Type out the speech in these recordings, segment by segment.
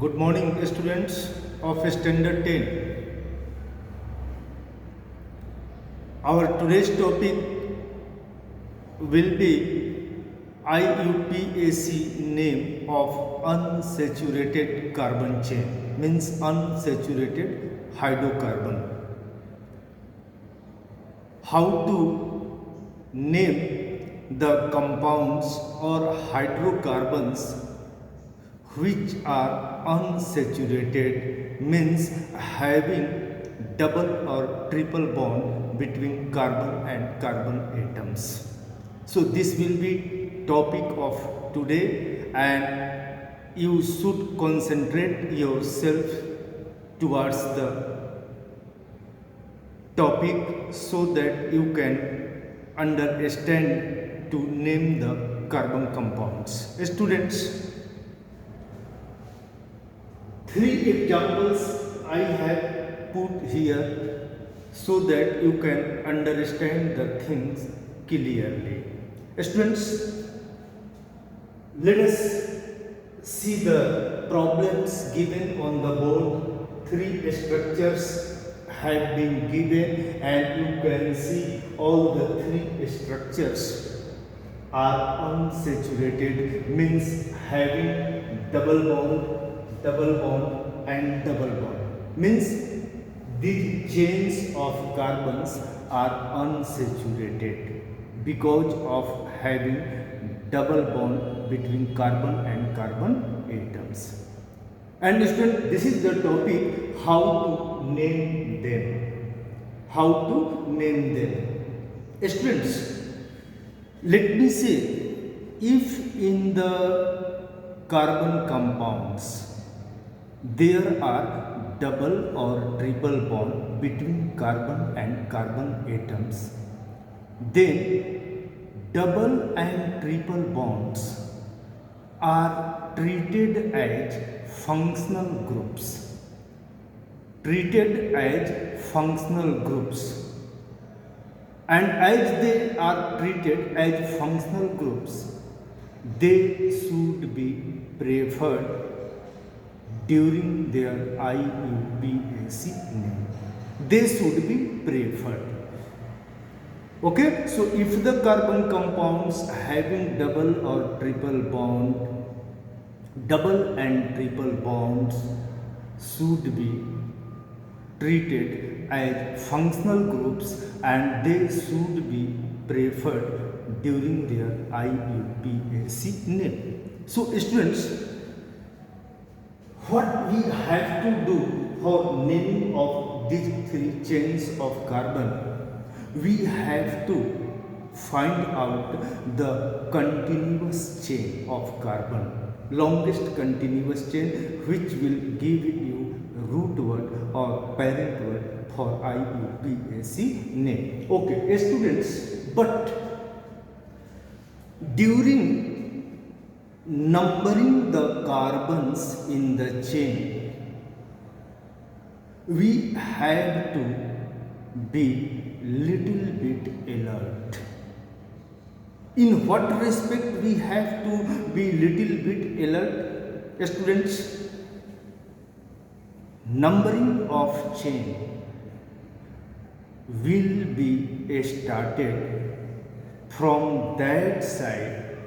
Good morning, students of Standard 10. Our today's topic will be IUPAC name of unsaturated carbon chain, means unsaturated hydrocarbon. How to name the compounds or hydrocarbons which are unsaturated, means having double or triple bond between carbon and carbon atoms. So this will be topic of today, and you should concentrate yourself towards the topic so that you can understand to name the carbon compounds. Students, three examples I have put here so that you can understand the things clearly. Students, let us see the problems given on the board. Three structures have been given, and you can see all the three structures are unsaturated, means having double bond and double bond, means these chains of carbons are unsaturated because of having double bond between carbon and carbon atoms. And student, this is the topic how to name them. How to name them. Students, let me say, if in the carbon compounds there are double or triple bond between carbon and carbon atoms, then double and triple bonds are treated as functional groups. Treated as functional groups. And as they are treated as functional groups, they should be preferred during their IUPAC name. They should be preferred. Okay, so if the carbon compounds having double or triple bond, double and triple bonds should be treated as functional groups, and they should be preferred during their IUPAC name. So students, what we have to do for naming of these three chains of carbon, we have to find out the continuous chain of carbon, longest continuous chain, which will give you root word or parent word for IUPAC name. Okay, students, but during numbering the carbons in the chain, we have to be little bit alert. In what respect we have to be little bit alert, students? Numbering of chain will be started from that side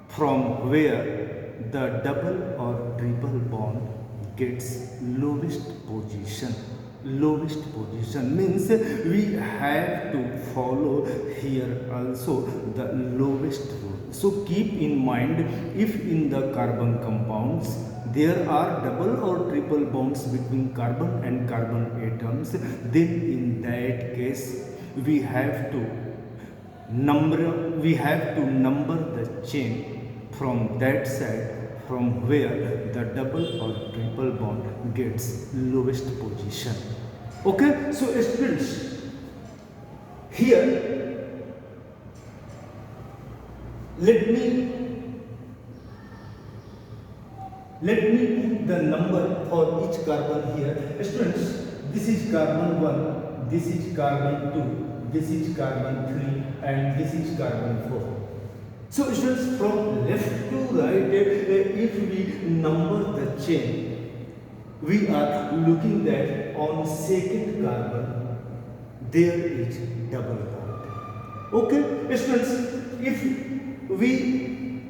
from where the double or triple bond gets lowest position. Lowest position means we have to follow here also the lowest rule. So keep in mind, if in the carbon compounds there are double or triple bonds between carbon and carbon atoms, then in that case we have to number the chain from that side from where the double or triple bond gets lowest position. Okay, so students, here let me put the number for each carbon here. Students, this is carbon 1, this is carbon 2, this is carbon 3, and this is carbon 4. So students, from left to right, if we number the chain, we are looking that on second carbon there is double bond. Okay, students, if we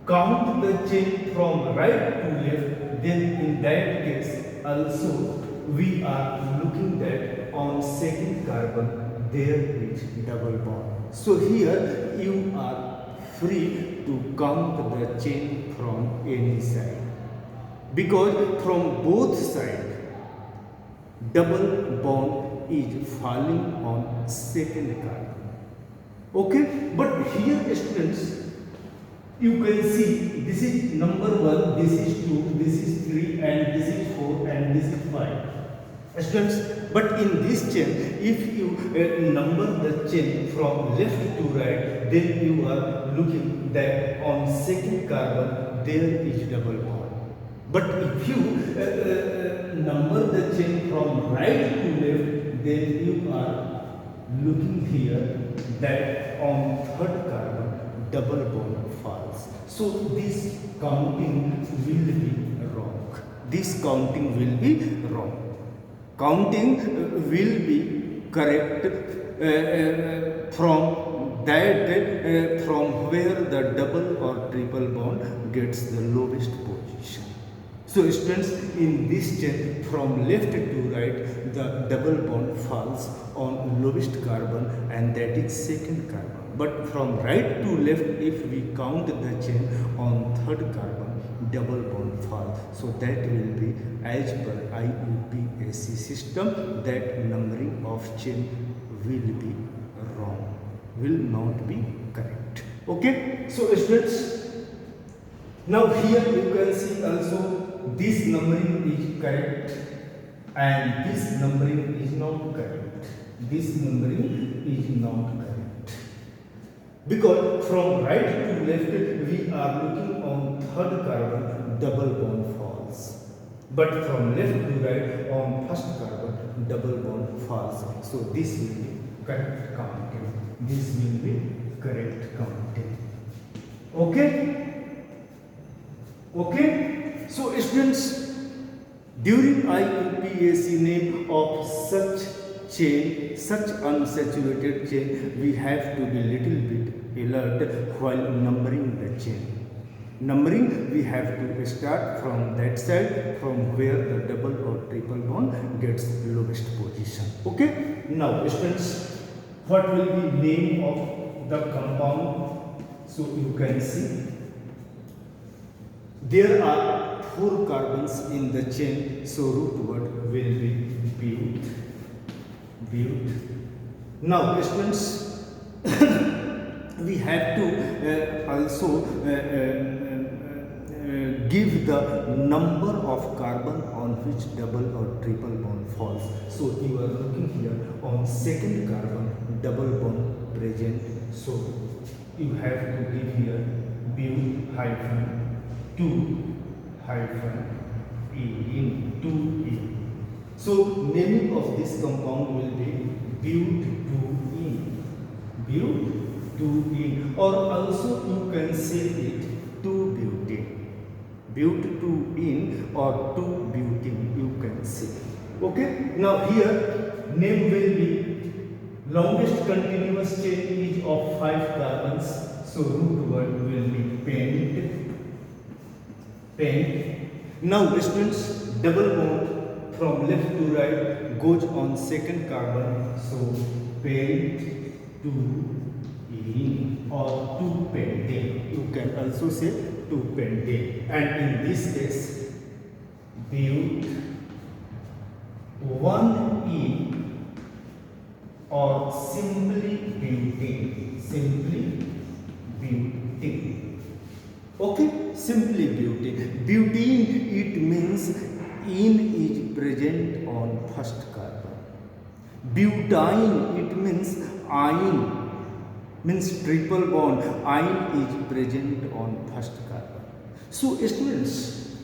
count the chain from right to left, then in that case also we are looking that on second carbon there is double bond. So here you are free to count the chain from any side, because from both sides double bond is falling on second carbon. Okay, but here students, you can see this is number 1, this is 2, this is 3, and this is 4, and this is 5. Students, but in this chain, if you number the chain from left to right, then you are looking that on second carbon there is double bond. But if you number the chain from right to left, then you are looking here that on third carbon double bond falls. So this counting will be wrong. This counting will be wrong. Counting will be correct from that from where the double or triple bond gets the lowest position. So students, in this chain from left to right, the double bond falls on lowest carbon, and that is second carbon. But from right to left, if we count the chain on third carbon, double bond falls. So that will be, as per IUPAC system, that numbering of chain will be wrong, will not be correct. Okay, so students, now here you can see also this numbering is correct and this numbering is not correct. This numbering is not correct, because from right to left we are looking on third carbon double bond falls, but from left to right on first carbon double bond falls. So this will be correct counting. This will be correct counting. Okay. Okay, so students, during IUPAC name of such chain, such unsaturated chain, we have to be little bit alert while numbering the chain. Numbering, we have to start from that side, from where the double or triple bond gets lowest position. Okay, now students, what will be name of the compound? So you can see there are 4 carbons in the chain, so root word will be bute. Bute. Now students, we have to also give the number of carbon on which double or triple bond falls. So you are looking here on second carbon double bond present, so you have to give here bute hyphen 2 hyphen in 2 So naming of this compound will be bute 2-ene, or also you can say it 2-butene. Bute 2-ene or 2-butene you can say. Okay. Now here name will be longest continuous chain is of 5 carbons. So root word will be pent. Now students, double bond from left to right goes on second carbon, so pent 2-ene or 2-pentane. You can also say 2-pentane, and in this case bute 1-ene or simply butane. Okay, simply butane. Butene, it means ene is present on first carbon. Butane, it means ine, means triple bond. Ine is present on first carbon. So students,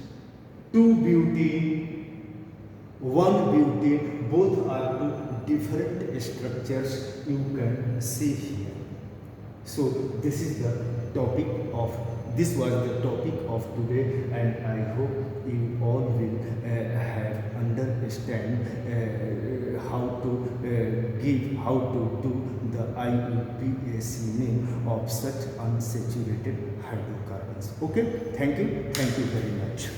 2-butene, 1-butene, both are two different structures you can see here. So this is the topic of, this was the topic of today, and I hope you all will understand how to how to do the IUPAC name of such unsaturated hydrocarbons. Okay, thank you very much.